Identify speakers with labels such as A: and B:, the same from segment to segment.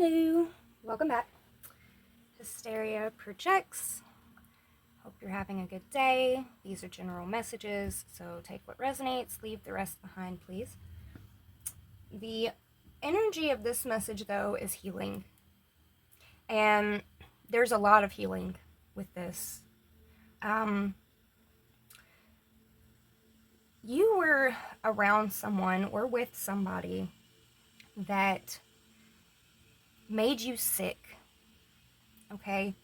A: Hello, welcome back. Hysteria Projects. Hope you're having a good day. These are general messages, so take what resonates, leave the rest behind, please. The energy of this message, though, is healing. And there's a lot of healing with this. You were around someone or with somebody that made you sick. Okay?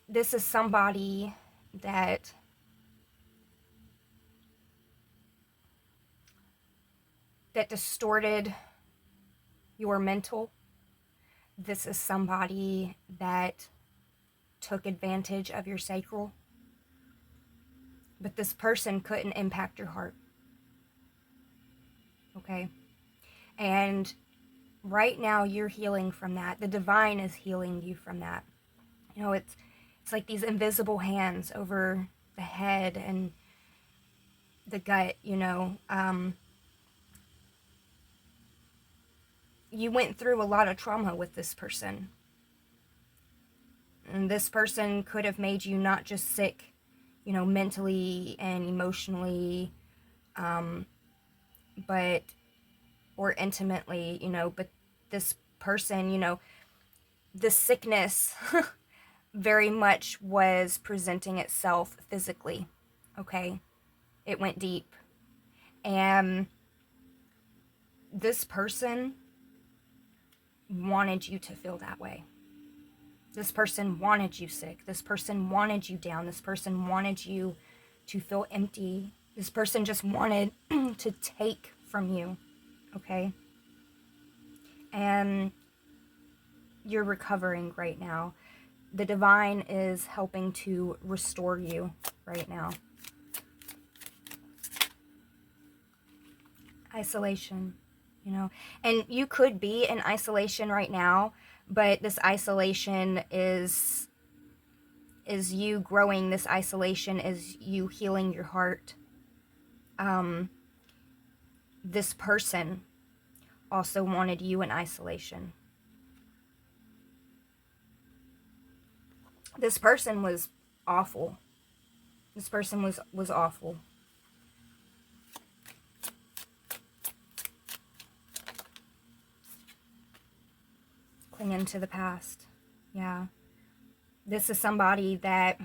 A: This is somebody that distorted your mental. This is somebody that took advantage of your sacral. But this person couldn't impact your heart. Okay? And right now you're healing from that. The divine is healing you from that. You know, it's like these invisible hands over the head and the gut, you know. You went through a lot of trauma with this person. And this person could have made you not just sick, you know, mentally and emotionally, but, or intimately, you know, but this person, you know, the sickness very much was presenting itself physically, okay? It went deep. And this person wanted you to feel that way. This person wanted you sick. This person wanted you down. This person wanted you to feel empty. This person just wanted to take from you, okay? And you're recovering right now. The divine is helping to restore you right now. Isolation, you know, and you could be in isolation right now, but this isolation is you growing. This isolation is you healing your heart. This person also wanted you in isolation. This person was awful. This person was awful. Clinging to the past. Yeah. This is somebody that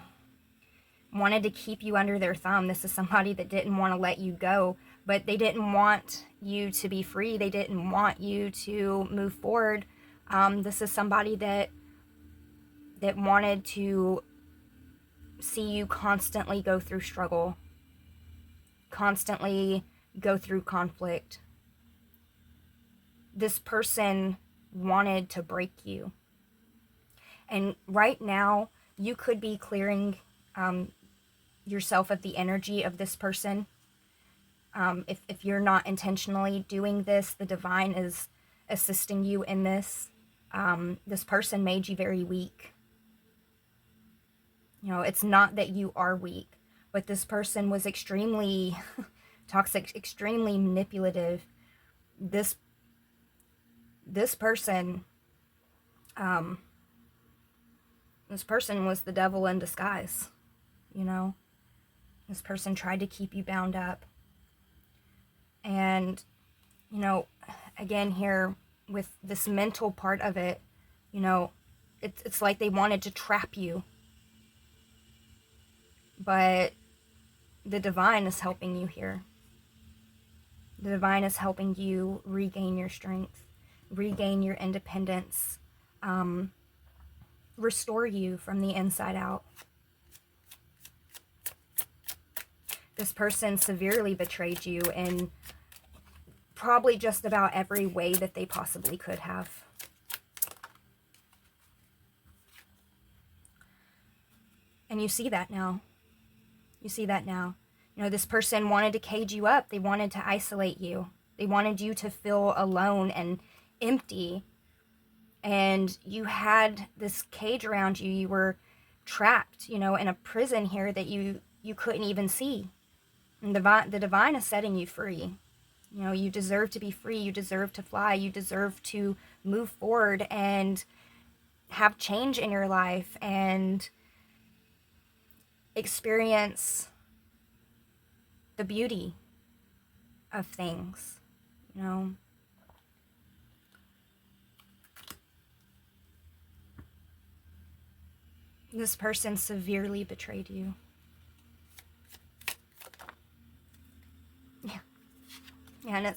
A: wanted to keep you under their thumb. This is somebody that didn't want to let you go, but they didn't want you to be free. They didn't want you to move forward. This is somebody that wanted to see you constantly go through struggle, constantly go through conflict. This person wanted to break you. And right now, you could be clearing yourself of the energy of this person. If you're not intentionally doing this, the divine is assisting you in this. This person made you very weak. You know, it's not that you are weak, but this person was extremely toxic, extremely manipulative. This person, this person was the devil in disguise, you know. This person tried to keep you bound up. And, you know, again here with this mental part of it, you know, it's like they wanted to trap you. But the divine is helping you here. The divine is helping you regain your strength, regain your independence, restore you from the inside out. This person severely betrayed you in probably just about every way that they possibly could have. And you see that now. You see that now. You know, this person wanted to cage you up. They wanted to isolate you. They wanted you to feel alone and empty. And you had this cage around you. You were trapped, you know, in a prison here that you couldn't even see. And the divine is setting you free. You know, you deserve to be free. You deserve to fly. You deserve to move forward and have change in your life and experience the beauty of things, you know. This person severely betrayed you. Yeah. Yeah, and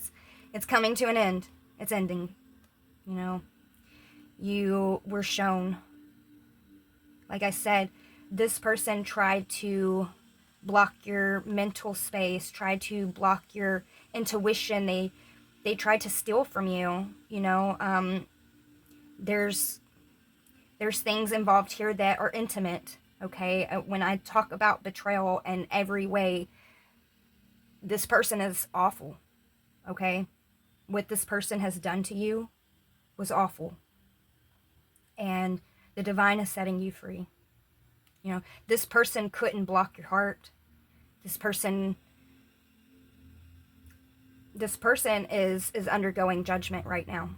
A: it's coming to an end. It's ending. You know. You were shown. Like I said, this person tried to block your mental space, tried to block your intuition. They tried to steal from you, you know. There's things involved here that are intimate, okay? When I talk about betrayal in every way, this person is awful, okay? What this person has done to you was awful. And the divine is setting you free. You know, this person couldn't block your heart. This person is undergoing judgment right now.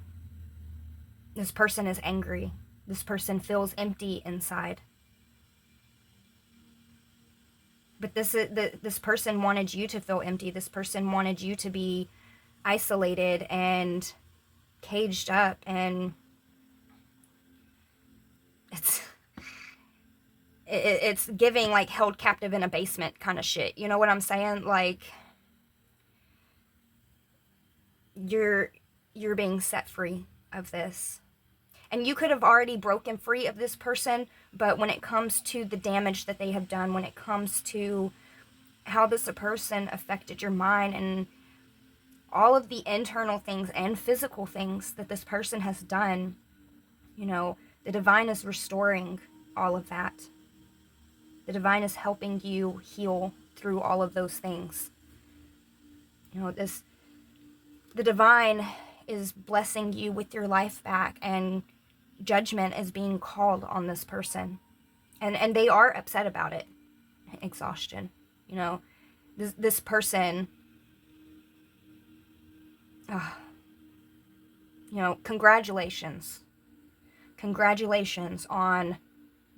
A: This person is angry. This person feels empty inside. But this person wanted you to feel empty. This person wanted you to be isolated and caged up, and it's giving like held captive in a basement kind of shit. You know what I'm saying? Like, you're being set free of this. And you could have already broken free of this person, but when it comes to the damage that they have done, when it comes to how this person affected your mind and all of the internal things and physical things that this person has done, you know, the divine is restoring all of that. The divine is helping you heal through all of those things. You know, the divine is blessing you with your life back, and judgment is being called on this person. And they are upset about it. Exhaustion. You know, this person, you know, congratulations. Congratulations on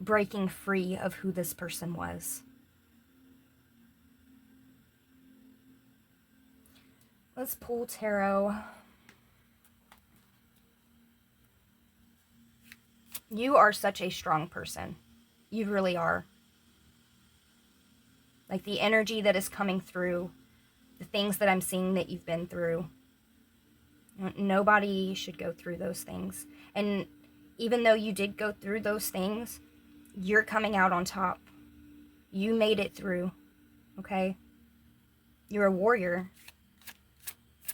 A: breaking free of who this person was. Let's pull tarot. You are such a strong person. You really are. Like, the energy that is coming through, the things that I'm seeing that you've been through. Nobody should go through those things. And even though you did go through those things, you're coming out on top. You made it through, okay? You're a warrior.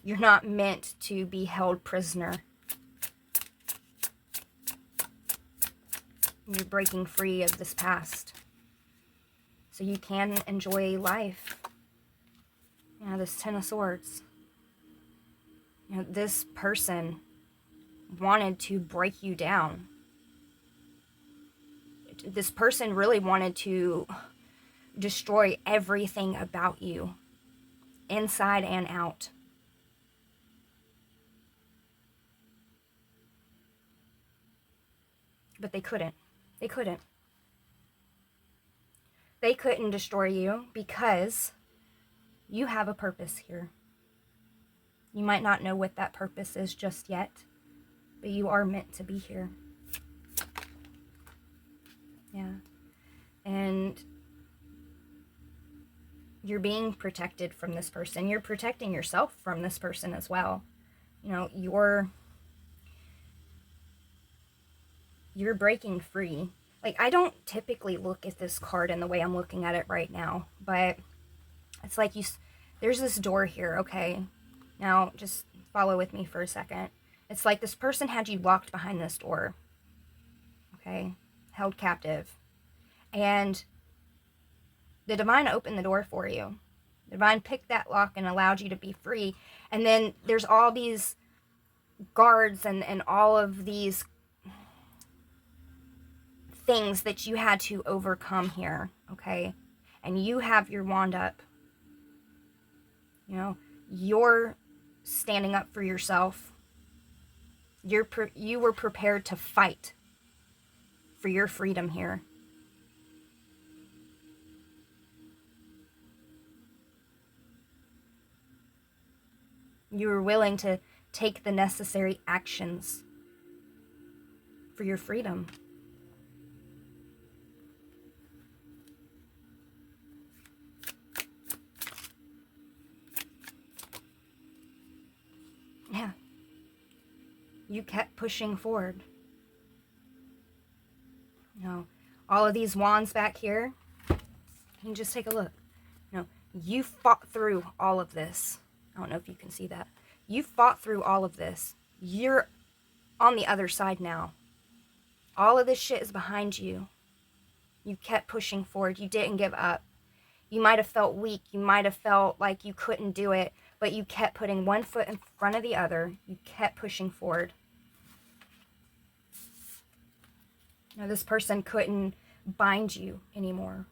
A: You're not meant to be held prisoner. You're breaking free of this past, so you can enjoy life. You know, this Ten of Swords. You know, this person wanted to break you down. This person really wanted to destroy everything about you, inside and out. But they couldn't. They couldn't. They couldn't destroy you because you have a purpose here. You might not know what that purpose is just yet, but you are meant to be here. Yeah. And you're being protected from this person. You're protecting yourself from this person as well. You know, you're breaking free. Like, I don't typically look at this card in the way I'm looking at it right now, but it's like there's this door here, okay? Now, just follow with me for a second. It's like this person had you locked behind this door, okay? Held captive. And the divine opened the door for you. The divine picked that lock and allowed you to be free. And then there's all these guards and all of these things that you had to overcome here, okay? And you have your wand up. You know, you're standing up for yourself. You were prepared to fight for your freedom here. You were willing to take the necessary actions for your freedom. Yeah. You kept pushing forward. You know, all of these wands back here, you can just take a look. You know, you fought through all of this. I don't know if you can see that. You fought through all of this. You're on the other side now. All of this shit is behind you. You kept pushing forward. You didn't give up. You might have felt weak. You might have felt like you couldn't do it, but you kept putting one foot in front of the other. You kept pushing forward. Now, this person couldn't bind you anymore.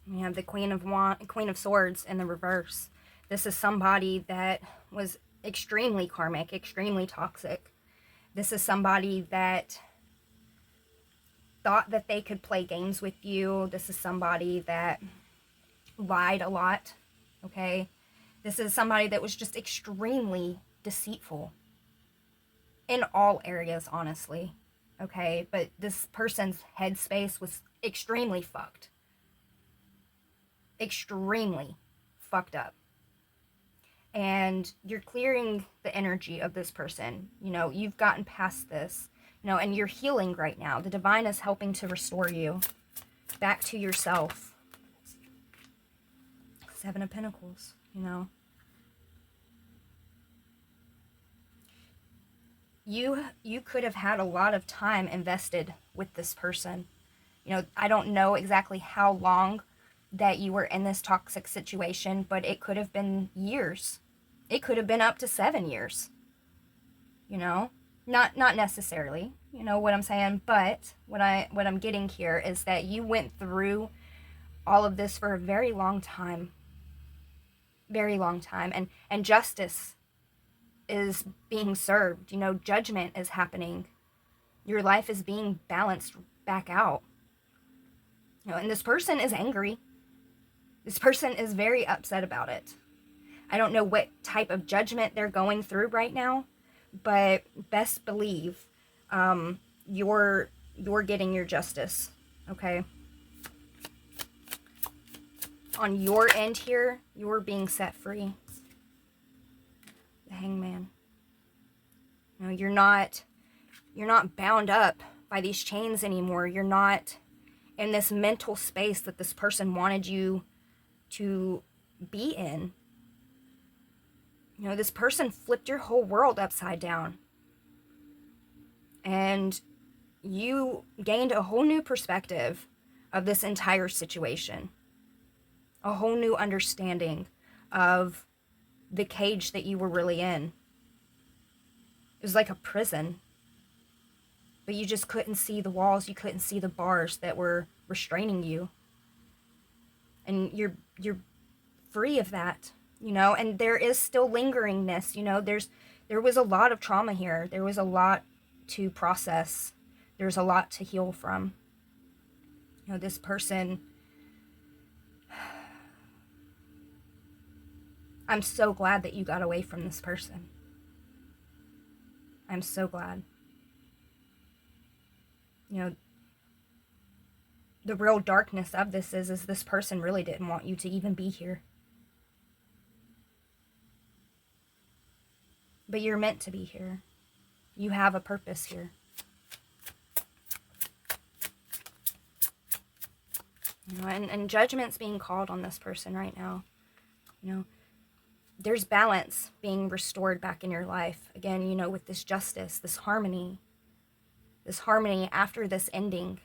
A: We have the Queen of Swords in the reverse. This is somebody that was extremely karmic, extremely toxic. This is somebody that thought that they could play games with you. This is somebody that lied a lot, okay? This is somebody that was just extremely deceitful in all areas, honestly, okay? But this person's headspace was extremely fucked. Extremely fucked up. And you're clearing the energy of this person. You know, you've gotten past this, you know, and you're healing right now. The divine is helping to restore you back to yourself. Seven of Pentacles, you know. You could have had a lot of time invested with this person. You know, I don't know exactly how long that you were in this toxic situation, but it could have been years. It could have been up to 7 years. You know, not necessarily, you know what I'm saying, but what I'm getting here is that you went through all of this for a very long time. Very long time, and justice is being served. You know, judgment is happening. Your life is being balanced back out. You know, and this person is angry. This person is very upset about it. I don't know what type of judgment they're going through right now, but best believe you're getting your justice, okay? On your end here, you're being set free. The Hangman. You know, you're not bound up by these chains anymore. You're not in this mental space that this person wanted you to be in. You know, this person flipped your whole world upside down. And you gained a whole new perspective of this entire situation. A whole new understanding of the cage that you were really in. It was like a prison. But you just couldn't see the walls. You couldn't see the bars that were restraining you. And you're free of that, you know, and there is still lingeringness, you know, there was a lot of trauma here. There was a lot to process. There's a lot to heal from. You know, this person, I'm so glad that you got away from this person. I'm so glad. You know, the real darkness of this is this person really didn't want you to even be here. But you're meant to be here. You have a purpose here. You know, and judgment's being called on this person right now. You know, there's balance being restored back in your life. Again, you know, with this justice, this harmony after this ending.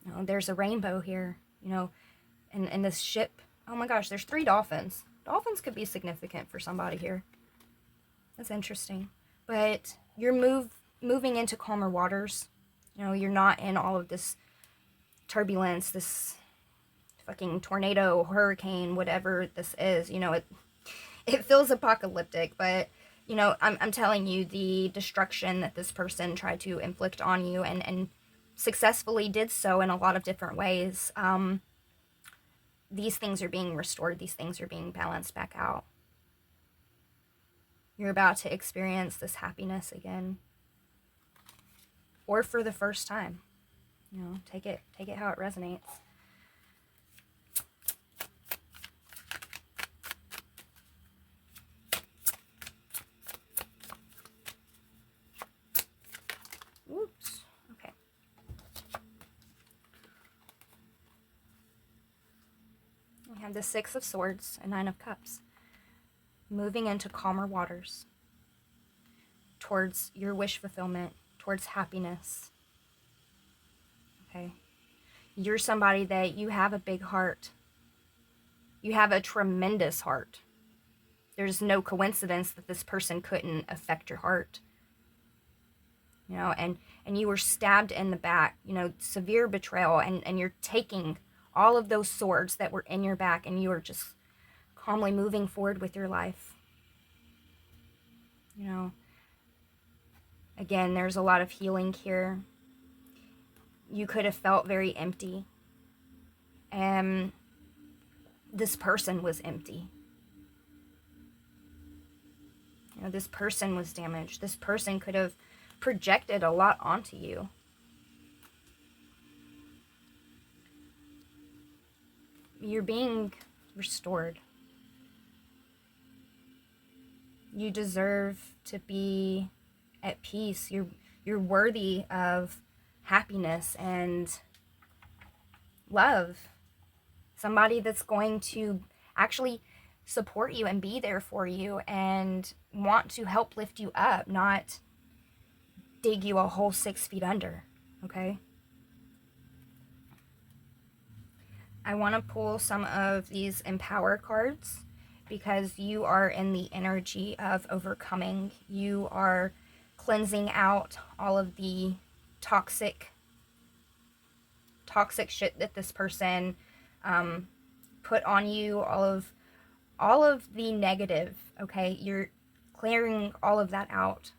A: You know, there's a rainbow here, you know, and this ship. Oh my gosh, there's 3 dolphins. Dolphins could be significant for somebody here. That's interesting. But you're moving into calmer waters. You know, you're not in all of this turbulence, this fucking tornado, hurricane, whatever this is. You know, it feels apocalyptic, but you know, I'm telling you, the destruction that this person tried to inflict on you and successfully did so in a lot of different ways, these things are being restored, these things are being balanced back out. You're about to experience this happiness again, or for the first time. You know, take it how it resonates. Oops. Okay. We have the Six of Swords and Nine of Cups. Moving into calmer waters. Towards your wish fulfillment. Towards happiness. Okay. You're somebody that you have a big heart. You have a tremendous heart. There's no coincidence that this person couldn't affect your heart. You know, and you were stabbed in the back, you know, severe betrayal, and you're taking all of those swords that were in your back, and you are just calmly moving forward with your life. You know, again, there's a lot of healing here. You could have felt very empty, and this person was empty. You know, this person was damaged. This person could have projected a lot onto you. You're being restored. You deserve to be at peace. You're worthy of happiness and love. Somebody that's going to actually support you and be there for you and want to help lift you up, not dig you a whole 6 feet under, okay? I want to pull some of these Empower cards because you are in the energy of overcoming. You are cleansing out all of the toxic shit that this person put on you, all of the negative, okay? You're clearing all of that out.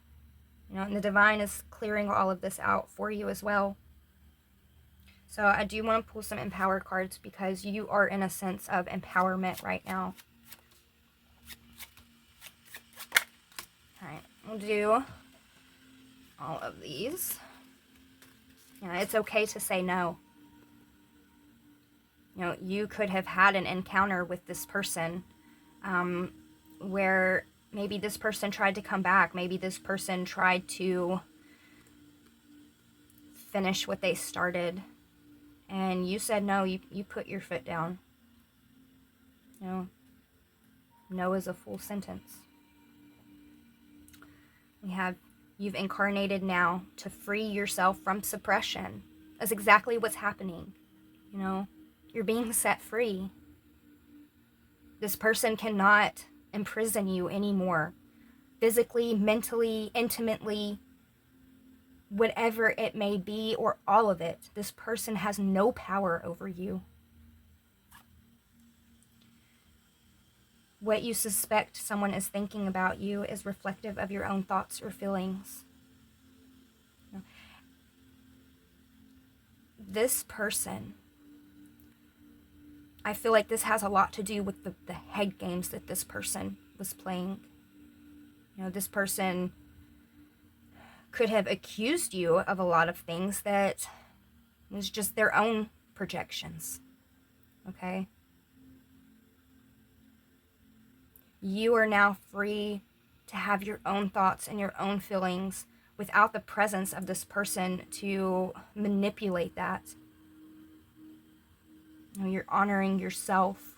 A: You know, and the divine is clearing all of this out for you as well. So I do want to pull some Empower cards because you are in a sense of empowerment right now. Alright, we'll do all of these. You know, it's okay to say no. You know, you could have had an encounter with this person where maybe this person tried to come back. Maybe this person tried to finish what they started. And you said no, you put your foot down. You know, no is a full sentence. We have, you've incarnated now to free yourself from suppression. That's exactly what's happening. You know, you're being set free. This person cannot imprison you anymore. Physically, mentally, intimately, whatever it may be, or all of it. This person has no power over you. What you suspect someone is thinking about you is reflective of your own thoughts or feelings. This person, I feel like this has a lot to do with the head games that this person was playing. You know, this person could have accused you of a lot of things that was just their own projections. Okay? You are now free to have your own thoughts and your own feelings without the presence of this person to manipulate that. You know, you're honoring yourself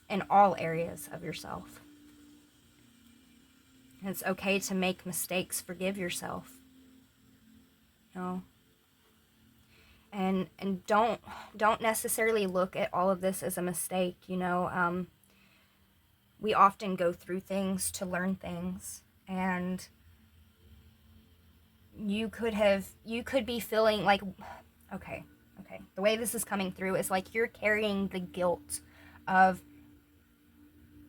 A: in all areas of yourself. And it's okay to make mistakes. Forgive yourself. You know? And don't necessarily look at all of this as a mistake, you know. We often go through things to learn things, and you could be feeling like, okay, the way this is coming through is like you're carrying the guilt of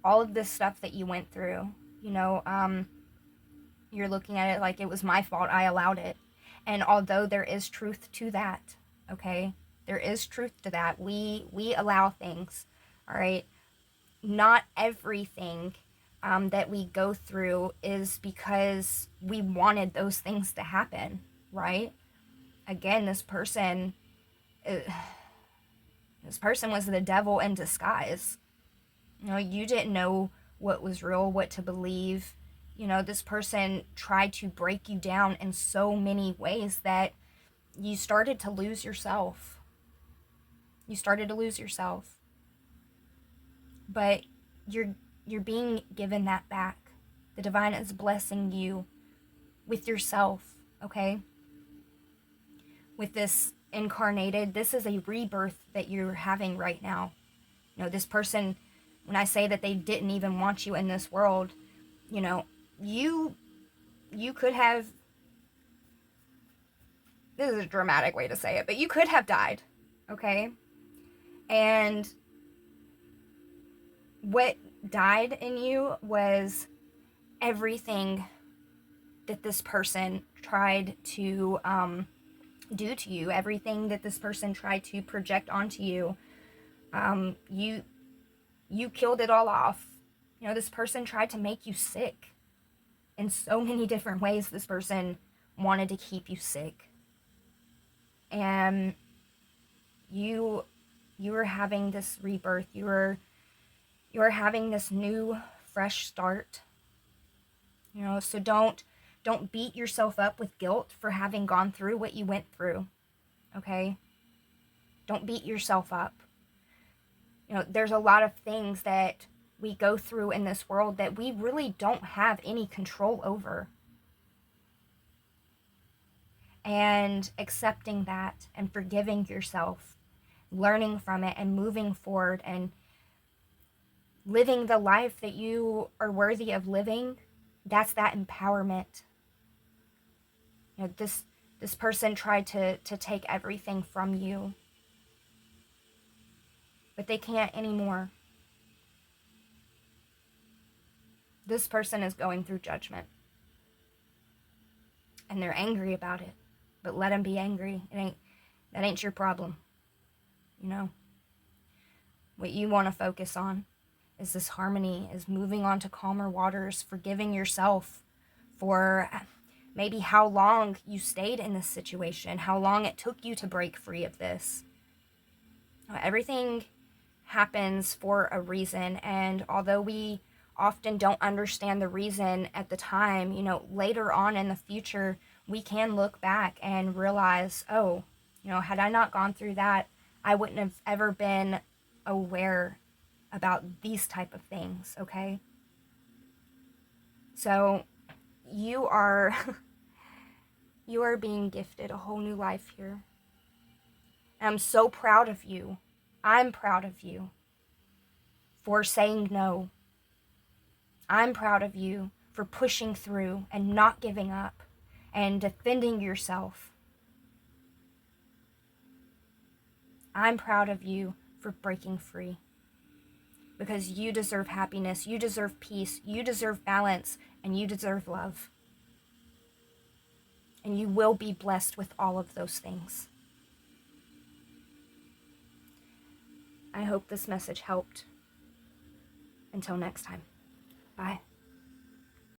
A: all of this stuff that you went through. You're looking at it like it was my fault, I allowed it. And although there is truth to that, okay, there is truth to that. We allow things, all right. Not everything that we go through is because we wanted those things to happen, right? Again, this person was the devil in disguise. You didn't know what was real, what to believe. This person tried to break you down in so many ways that you started to lose yourself. But you're being given that back. The divine is blessing you with yourself, okay? With this incarnated, this is a rebirth that you're having right now. This person, when I say that they didn't even want you in this world, you could have, this is a dramatic way to say it, but you could have died, okay? And what died in you was everything that this person tried to do to you, everything that this person tried to project onto you. You killed it all off. This person tried to make you sick in so many different ways. This person wanted to keep you sick. And you were having this rebirth. You were having this new, fresh start. So don't beat yourself up with guilt for having gone through what you went through. Okay? Don't beat yourself up. There's a lot of things that we go through in this world that we really don't have any control over. And accepting that and forgiving yourself, learning from it and moving forward and living the life that you are worthy of living, that's that empowerment. This person tried to take everything from you, but they can't anymore. This person is going through judgment, and they're angry about it, but let them be angry. That ain't your problem. What you want to focus on is this harmony, is moving on to calmer waters, forgiving yourself for maybe how long you stayed in this situation, how long it took you to break free of this. Everything happens for a reason, and although we often don't understand the reason at the time, later on in the future, we can look back and realize, oh, had I not gone through that, I wouldn't have ever been aware about these type of things, okay? So you are being gifted a whole new life here. And I'm so proud of you. I'm proud of you for saying no. I'm proud of you for pushing through and not giving up and defending yourself. I'm proud of you for breaking free, because you deserve happiness, you deserve peace, you deserve balance, and you deserve love. And you will be blessed with all of those things. I hope this message helped. Until next time. Bye.